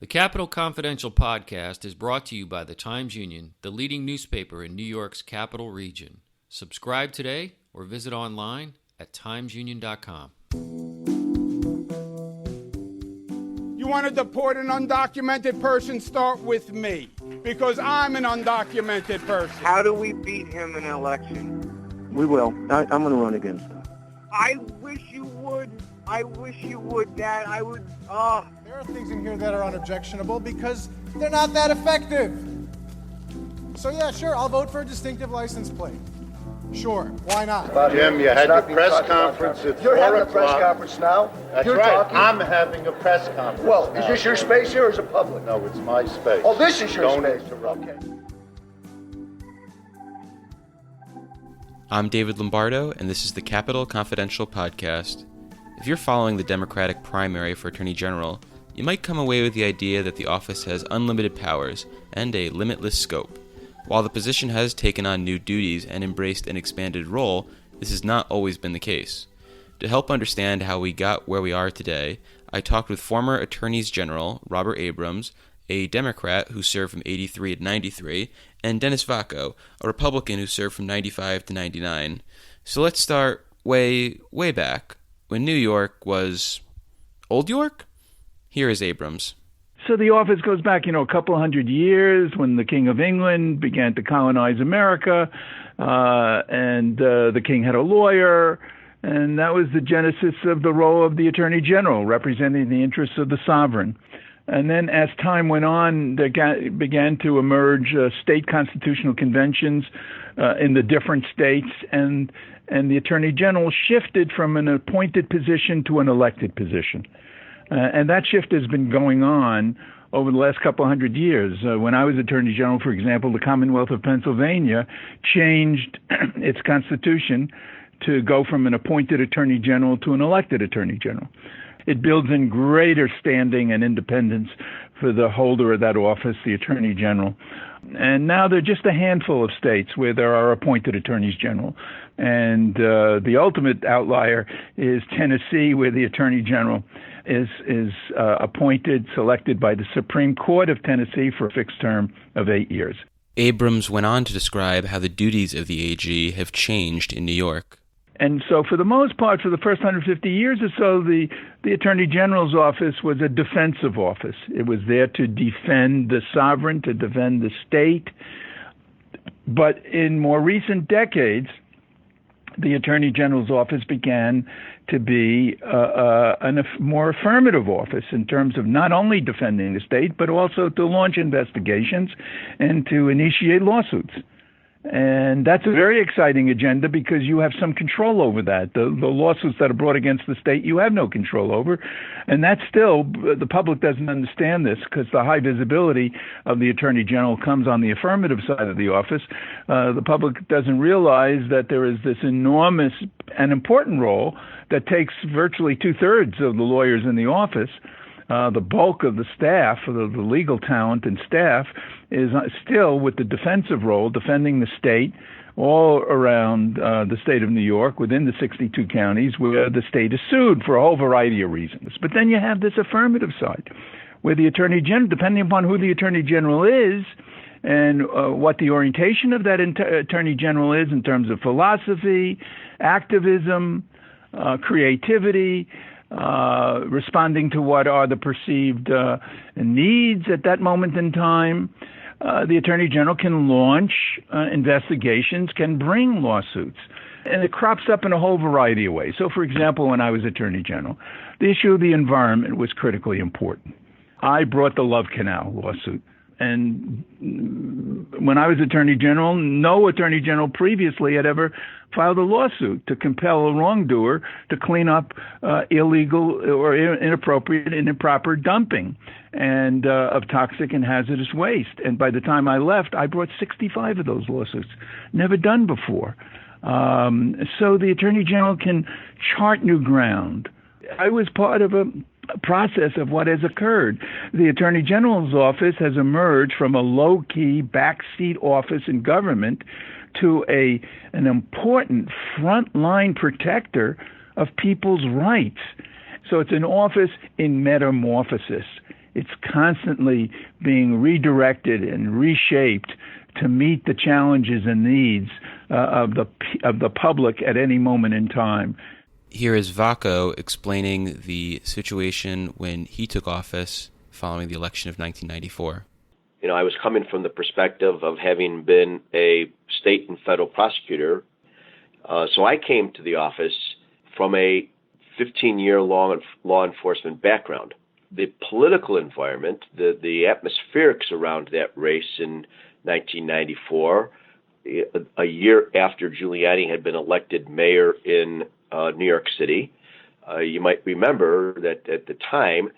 The Capital Confidential podcast is brought to you by the Times-Union, the leading newspaper in New York's capital region. Subscribe today or visit online at timesunion.com. You want to deport an undocumented person? Start with me, because I'm an undocumented person. How do we beat him in an election? We will. I'm going to run against him. I wish you would. I wish you would, Dad. I would. There are things in here that are unobjectionable because they're not that effective. So yeah, sure, I'll vote for a distinctive license plate. Sure, why not? Jim, you had your press conference at 4 o'clock. You're having a press conference now? That's You're right. talking? I'm having a press conference. Well, now. is this your space here or is it public? No, it's my space. Oh, this is your Don't space. interrupt. Okay. I'm David Lombardo, and this is the Capital Confidential podcast. If you're following the Democratic primary for Attorney General, you might come away with the idea that the office has unlimited powers and a limitless scope. While the position has taken on new duties and embraced an expanded role, this has not always been the case. To help understand how we got where we are today, I talked with former Attorneys General Robert Abrams, a Democrat who served from 83 to 93, and Dennis Vacco, a Republican who served from 95 to 99. So let's start way back, when New York was Old York? Here is Abrams. So the office goes back, a couple hundred years when the King of England began to colonize America, and the king had a lawyer, and that was the genesis of the role of the Attorney General, representing the interests of the sovereign. And then as time went on, there began to emerge state constitutional conventions in the different states, and the Attorney General shifted from an appointed position to an elected position. And that shift has been going on over the last couple hundred years. When I was Attorney General, for example, the Commonwealth of Pennsylvania changed its constitution to go from an appointed Attorney General to an elected Attorney General. It builds in greater standing and independence for the holder of that office, the Attorney General. And now there are just a handful of states where there are appointed Attorneys General. And the ultimate outlier is Tennessee, where the Attorney General is appointed, selected by the Supreme Court of Tennessee for a fixed term of 8 years. Abrams went on to describe how the duties of the AG have changed in New York. And so for the most part, for the first 150 years or so, the Attorney General's office was a defensive office. It was there to defend the sovereign, to defend the state. But in more recent decades, the Attorney General's office began to be a more affirmative office in terms of not only defending the state, but also to launch investigations and to initiate lawsuits. And that's a very exciting agenda because you have some control over that. The lawsuits that are brought against the state, you have no control over. And that's still, the public doesn't understand this because the high visibility of the Attorney General comes on the affirmative side of the office. The public doesn't realize that there is this enormous and important role that takes virtually 2/3 of the lawyers in the office. The bulk of the staff, the legal talent and staff, is still with the defensive role, defending the state all around the state of New York, within the 62 counties where the state is sued for a whole variety of reasons. But then you have this affirmative side, where the Attorney General, depending upon who the Attorney General is, and what the orientation of that Attorney General is in terms of philosophy, activism, creativity, responding to what are the perceived needs at that moment in time, the Attorney General can launch investigations, can bring lawsuits. And it crops up in a whole variety of ways. So, for example, when I was Attorney General, the issue of the environment was critically important. I brought the Love Canal lawsuit. And when I was Attorney General, no Attorney General previously had ever filed a lawsuit to compel a wrongdoer to clean up illegal or inappropriate and improper dumping and of toxic and hazardous waste. And by the time I left, I brought 65 of those lawsuits, never done before. So the Attorney General can chart new ground. I was part of a process of what has occurred. The Attorney General's office has emerged from a low-key backseat office in government to an important frontline protector of people's rights. So it's an office in metamorphosis. It's constantly being redirected and reshaped to meet the challenges and needs of the public at any moment in time. Here is Vacco explaining the situation when he took office following the election of 1994. I was coming from the perspective of having been a state and federal prosecutor. So I came to the office from a 15-year law enforcement background. The political environment, the atmospherics around that race in 1994, a year after Giuliani had been elected mayor in New York City, you might remember that at the time,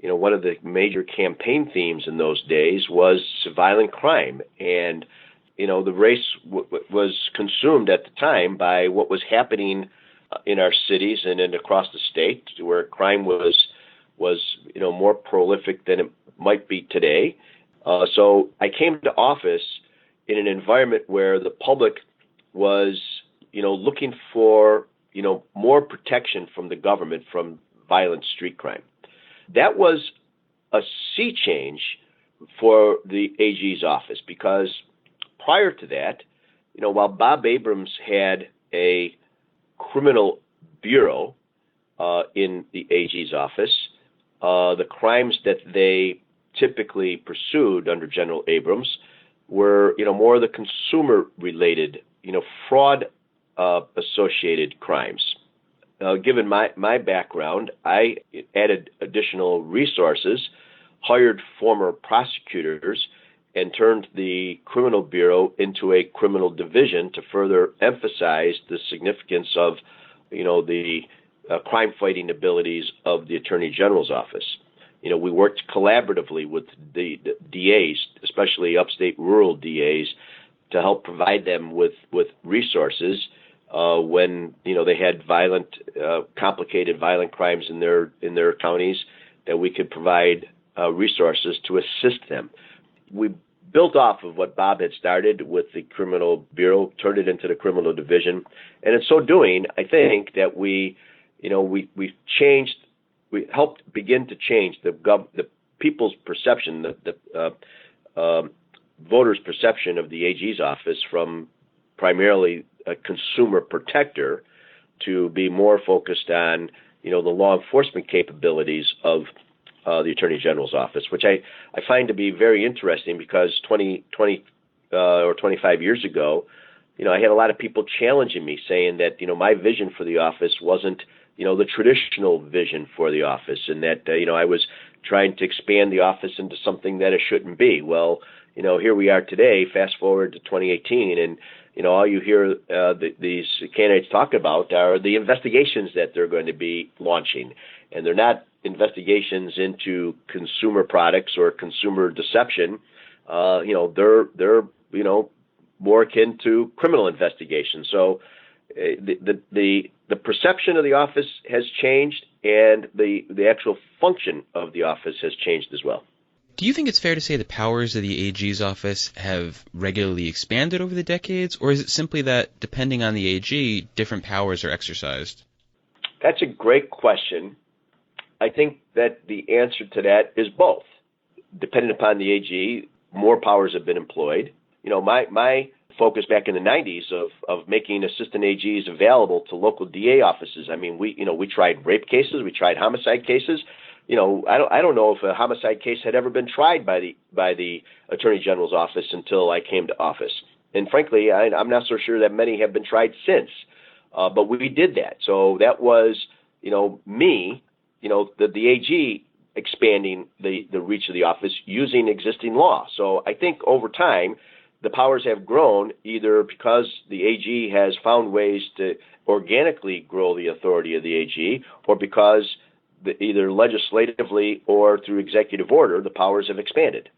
one of the major campaign themes in those days was violent crime. And, the race was consumed at the time by what was happening in our cities and across the state, where crime was more prolific than it might be today. So I came to office in an environment where the public was, looking for, more protection from the government from violent street crime. That was a sea change for the AG's office, because prior to that, while Bob Abrams had a criminal bureau in the AG's office, the crimes that they typically pursued under General Abrams were, more of the consumer-related, fraud-associated crimes. Given my background, I added additional resources, hired former prosecutors, and turned the criminal bureau into a criminal division to further emphasize the significance of, the crime-fighting abilities of the Attorney General's office. We worked collaboratively with the DAs, especially upstate rural DAs, to help provide them with resources when they had complicated violent crimes in their counties, that we could provide resources to assist them. We built off of what Bob had started with the criminal bureau, turned it into the criminal division, and in so doing, I think that we helped begin to change the people's perception, the voters' perception of the AG's office from primarily a consumer protector to be more focused on, the law enforcement capabilities of the Attorney General's office, which I find to be very interesting, because 20 or 25 years ago, I had a lot of people challenging me, saying that, my vision for the office wasn't, the traditional vision for the office, and that, I was trying to expand the office into something that it shouldn't be. Well, here we are today, fast forward to 2018, and, all you hear these candidates talk about are the investigations that they're going to be launching. And they're not investigations into consumer products or consumer deception. They're more akin to criminal investigations. So the perception of the office has changed, and the actual function of the office has changed as well. Do you think it's fair to say the powers of the AG's office have regularly expanded over the decades, or is it simply that, depending on the AG, different powers are exercised? That's a great question. I think that the answer to that is both. Depending upon the AG, more powers have been employed. My focus back in the 90s of making assistant AGs available to local DA offices. I mean, we tried rape cases, we tried homicide cases. I don't know if a homicide case had ever been tried by the Attorney General's office until I came to office. And frankly, I'm not so sure that many have been tried since. But we did that. So that was, me, the AG expanding the reach of the office using existing law. So I think over time, the powers have grown either because the AG has found ways to organically grow the authority of the AG, or because either legislatively or through executive order, the powers have expanded.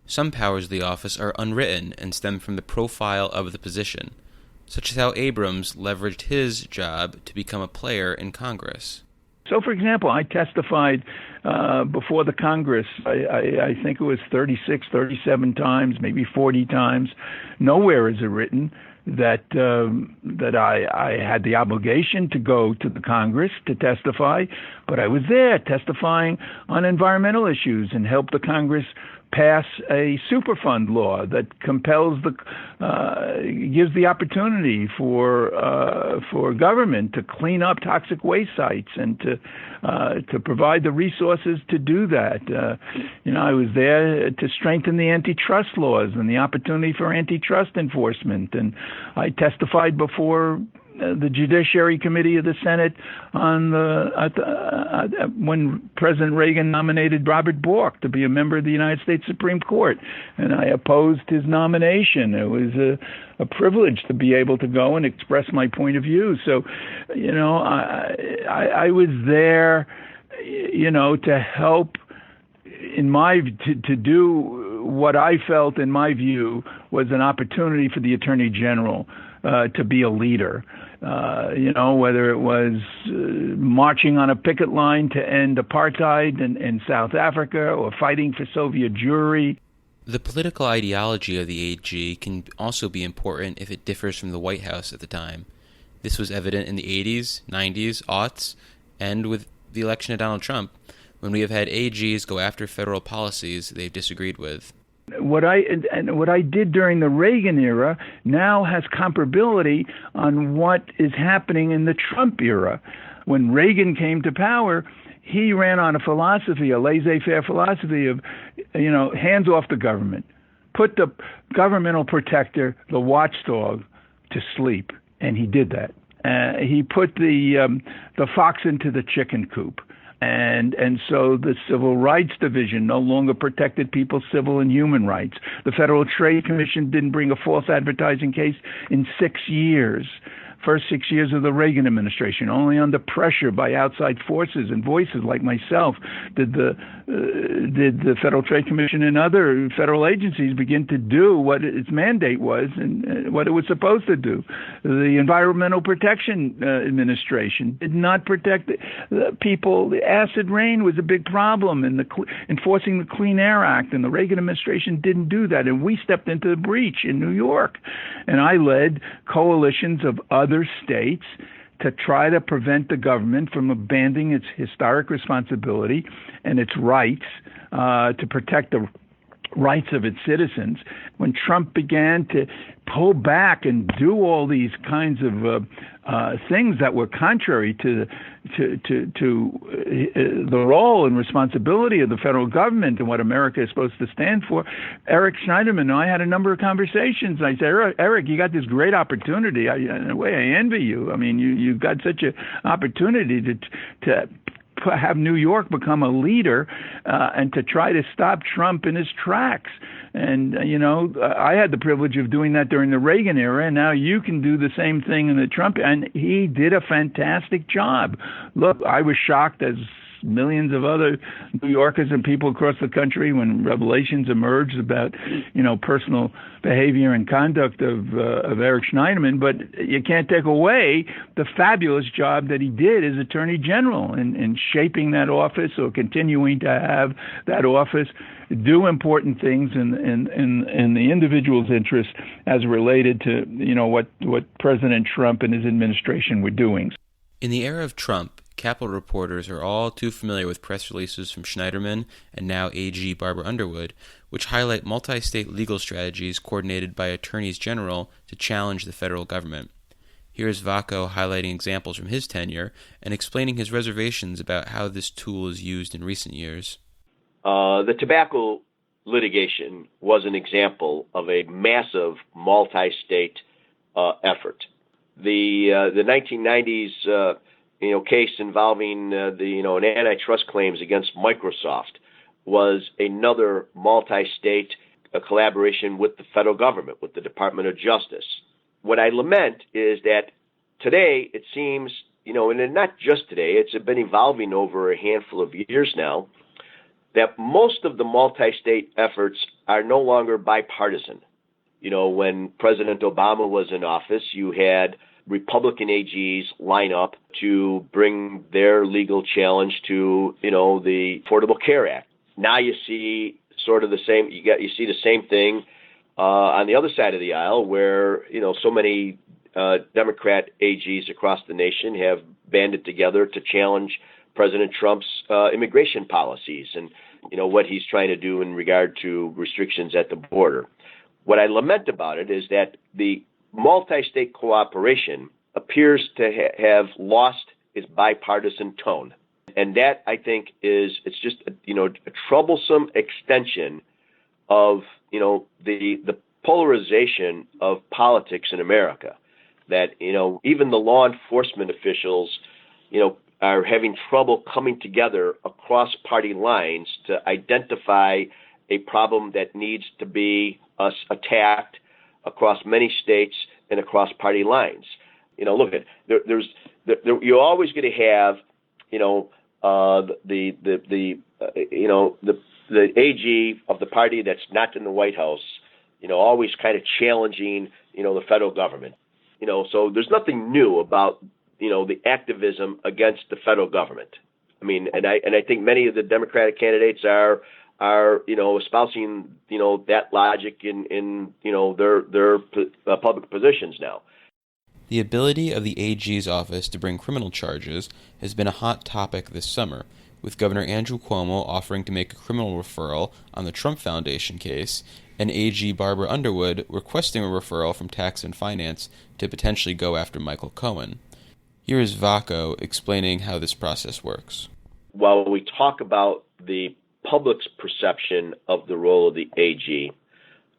Some powers of the office are unwritten and stem from the profile of the position, such as how Abrams leveraged his job to become a player in Congress. So, for example, I testified before the Congress, I think it was 36, 37 times, maybe 40 times. Nowhere is it written that I had the obligation to go to the Congress to testify, but I was there testifying on environmental issues and helped the Congress pass a Superfund law that compels gives the opportunity for government to clean up toxic waste sites and to provide the resources to do that. I was there to strengthen the antitrust laws and the opportunity for antitrust enforcement, and I testified before the Judiciary Committee of the Senate on when President Reagan nominated Robert Bork to be a member of the United States Supreme Court, and I opposed his nomination. It was a privilege to be able to go and express my point of view. So, I was there, to help to do what I felt, in my view, was an opportunity for the Attorney General to be a leader. Whether it was marching on a picket line to end apartheid in South Africa or fighting for Soviet Jewry. The political ideology of the AG can also be important if it differs from the White House at the time. This was evident in the 80s, 90s, aughts, and with the election of Donald Trump, when we have had AGs go after federal policies they've disagreed with. What I did during the Reagan era now has comparability on what is happening in the Trump era. When Reagan came to power, he ran on a philosophy, a laissez-faire philosophy of, hands off the government, put the governmental protector, the watchdog, to sleep, and he did that. He put the fox into the chicken coop. And so the Civil Rights Division no longer protected people's civil and human rights. The Federal Trade Commission didn't bring a false advertising case in 6 years. First 6 years of the Reagan administration, only under pressure by outside forces and voices like myself did the Federal Trade Commission and other federal agencies begin to do what its mandate was and what it was supposed to do. The Environmental Protection Administration did not protect the people. The acid rain was a big problem in enforcing the Clean Air Act, and the Reagan administration didn't do that, and we stepped into the breach in New York. And I led coalitions of other states to try to prevent the government from abandoning its historic responsibility and its rights to protect the rights of its citizens. When Trump began to pull back and do all these kinds of things that were contrary to the role and responsibility of the federal government and what America is supposed to stand for, Eric Schneiderman and I had a number of conversations. I said, Eric, you got this great opportunity. In a way, I envy you. I mean, you've got such an opportunity to have New York become a leader and to try to stop Trump in his tracks. And, I had the privilege of doing that during the Reagan era, and now you can do the same thing in the Trump. And he did a fantastic job. Look, I was shocked, as millions of other New Yorkers and people across the country, when revelations emerged about, personal behavior and conduct of Eric Schneiderman. But you can't take away the fabulous job that he did as Attorney General in shaping that office, or continuing to have that office do important things in the individual's interest as related to, what President Trump and his administration were doing. In the era of Trump, Capitol reporters are all too familiar with press releases from Schneiderman and now AG Barbara Underwood, which highlight multi-state legal strategies coordinated by attorneys general to challenge the federal government. Here's Vacco highlighting examples from his tenure and explaining his reservations about how this tool is used in recent years. The tobacco litigation was an example of a massive multi-state effort. The 1990s case involving an antitrust claims against Microsoft was another multi-state collaboration with the federal government, with the Department of Justice. What I lament is that today it seems, and not just today, it's been evolving over a handful of years now, that most of the multi-state efforts are no longer bipartisan. When President Obama was in office, you had Republican AGs line up to bring their legal challenge to, the Affordable Care Act. Now you see sort of the same. You see the same thing on the other side of the aisle, where so many Democrat AGs across the nation have banded together to challenge President Trump's immigration policies and what he's trying to do in regard to restrictions at the border. What I lament about it is that the multi-state cooperation appears to have lost its bipartisan tone. And that, I think, it's just a troublesome extension of the polarization of politics in America. That even the law enforcement officials are having trouble coming together across party lines to identify a problem that needs to be attacked across many states and across party lines. Look at you're always going to have the AG of the party that's not in the White House, always kind of challenging the federal government. So there's nothing new about the activism against the federal government. I mean, and I think many of the Democratic candidates are espousing that logic in their public positions now. The ability of the AG's office to bring criminal charges has been a hot topic this summer, with Governor Andrew Cuomo offering to make a criminal referral on the Trump Foundation case, and AG Barbara Underwood requesting a referral from Tax and Finance to potentially go after Michael Cohen. Here is Vacco explaining how this process works. While we talk about the public's perception of the role of the AG,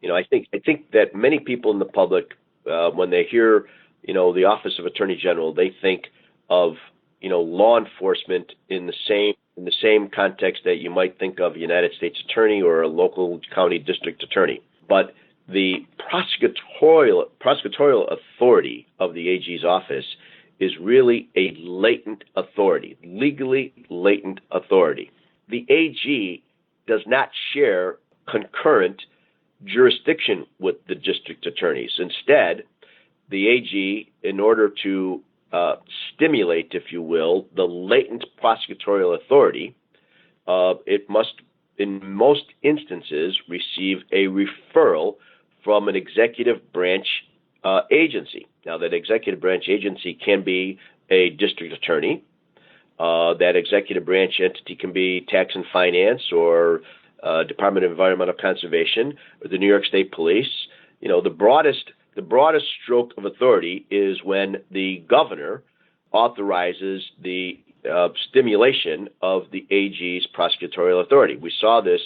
I think that many people in the public, when they hear the Office of Attorney General, they think of law enforcement in the same context that you might think of a United States attorney or a local county district attorney. But the prosecutorial authority of the AG's office is really a latent authority, legally latent authority. The AG does not share concurrent jurisdiction with the district attorneys. Instead, the AG, in order to stimulate, if you will, the latent prosecutorial authority, it must, in most instances, receive a referral from an executive branch agency. Now, that executive branch agency can be a district attorney. That executive branch entity can be Tax and Finance or Department of Environmental Conservation or the New York State Police. The broadest stroke of authority is when the governor authorizes the stimulation of the AG's prosecutorial authority. We saw this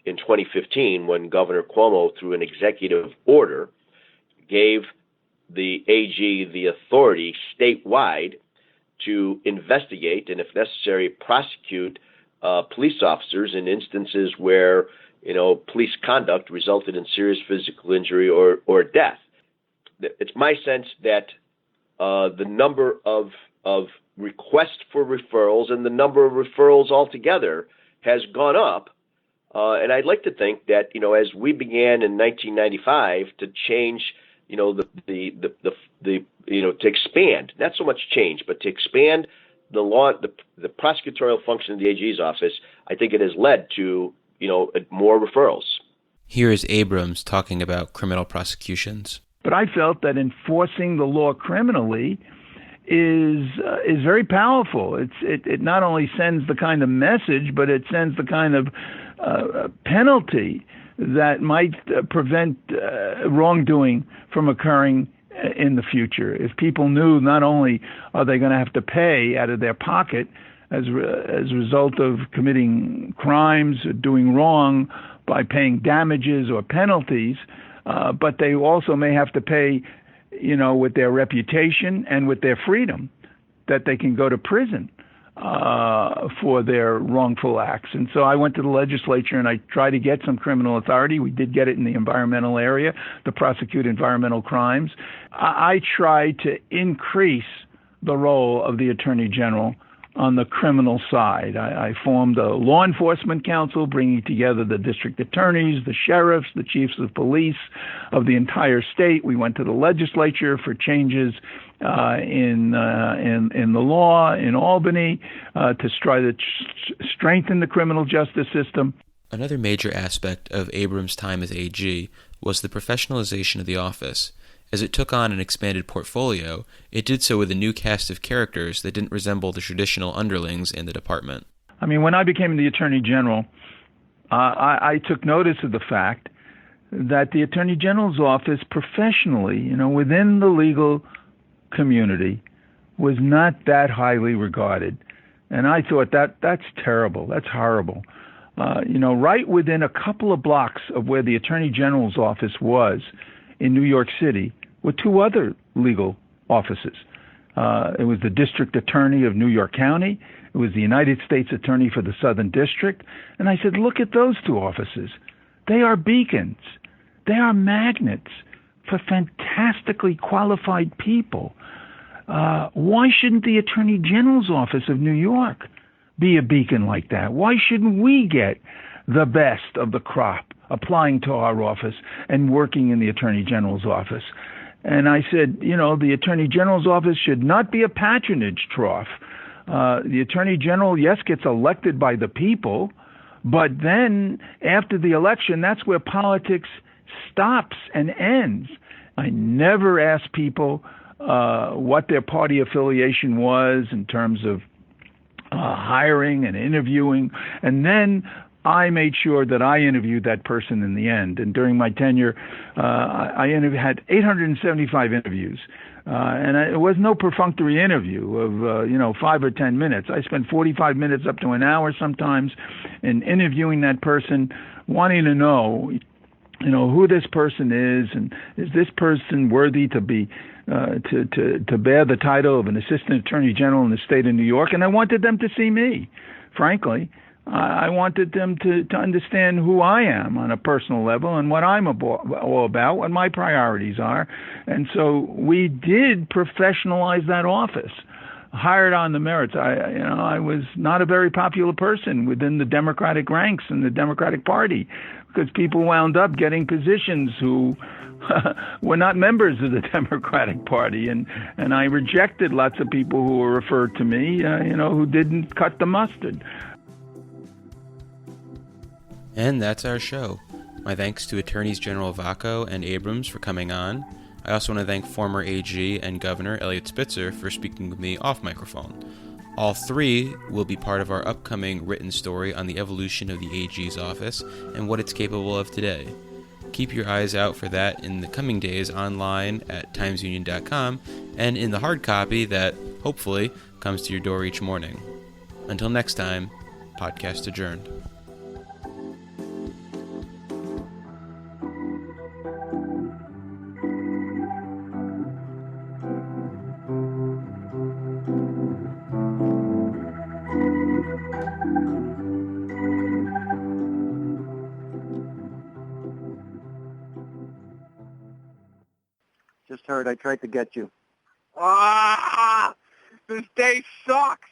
in 2015 when Governor Cuomo, through an executive order, gave the AG the authority statewide to investigate and, if necessary, prosecute police officers in instances where police conduct resulted in serious physical injury or death. It's my sense that the number of requests for referrals and the number of referrals altogether has gone up. And I'd like to think that, as we began in 1995 to change, to expand, not so much change, but to expand the law, the prosecutorial function of the AG's office, I think it has led to, more referrals. Here is Abrams talking about criminal prosecutions. But I felt that enforcing the law criminally is very powerful. It not only sends the kind of message, but it sends the kind of penalty that might prevent wrongdoing from occurring in the future. If people knew not only are they going to have to pay out of their pocket as a result of committing crimes or doing wrong by paying damages or penalties, but they also may have to pay, with their reputation and with their freedom, that they can go to prison for their wrongful acts. And so I went to the legislature and I tried to get some criminal authority. We did get it in the environmental area to prosecute environmental crimes. I tried to increase the role of the Attorney General on the criminal side. I formed a law enforcement council bringing together the district attorneys, the sheriffs, the chiefs of police of the entire state. We went to the legislature for changes in the law in Albany to try to strengthen the criminal justice system. Another major aspect of Abrams' time as AG was the professionalization of the office. As it took on an expanded portfolio, it did so with a new cast of characters that didn't resemble the traditional underlings in the department. I mean, when I became the Attorney General, I took notice of the fact that the Attorney General's office professionally, within the legal community, was not that highly regarded. And I thought that's terrible. That's horrible. Right within a couple of blocks of where the Attorney General's office was in New York City were two other legal offices. It was the District Attorney of New York County. It was the United States Attorney for the Southern District. And I said, look at those two offices. They are beacons. They are magnets for fantastically qualified people. Why shouldn't the Attorney General's office of New York be a beacon like that? Why shouldn't we get the best of the crop applying to our office and working in the Attorney General's office? And I said, the Attorney General's office should not be a patronage trough. The Attorney General, yes, gets elected by the people, but then after the election, that's where politics stops and ends. I never asked people what their party affiliation was in terms of hiring and interviewing, and then I made sure that I interviewed that person in the end. And during my tenure, I had 875 interviews. And it was no perfunctory interview of, 5 or 10 minutes. I spent 45 minutes up to an hour sometimes in interviewing that person, wanting to know, who this person is, and is this person worthy to be to bear the title of an assistant attorney general in the state of New York. And I wanted them to see me, frankly. I wanted them to understand who I am on a personal level and what I'm all about, what my priorities are. And so we did professionalize that office, hired on the merits. I was not a very popular person within the Democratic ranks in the Democratic Party because people wound up getting positions who were not members of the Democratic Party. And I rejected lots of people who were referred to me, who didn't cut the mustard. And that's our show. My thanks to Attorneys General Vacco and Abrams for coming on. I also want to thank former AG and Governor Eliot Spitzer for speaking with me off microphone. All three will be part of our upcoming written story on the evolution of the AG's office and what it's capable of today. Keep your eyes out for that in the coming days online at timesunion.com and in the hard copy that, hopefully, comes to your door each morning. Until next time, podcast adjourned. Just heard I tried to get you. This day sucks.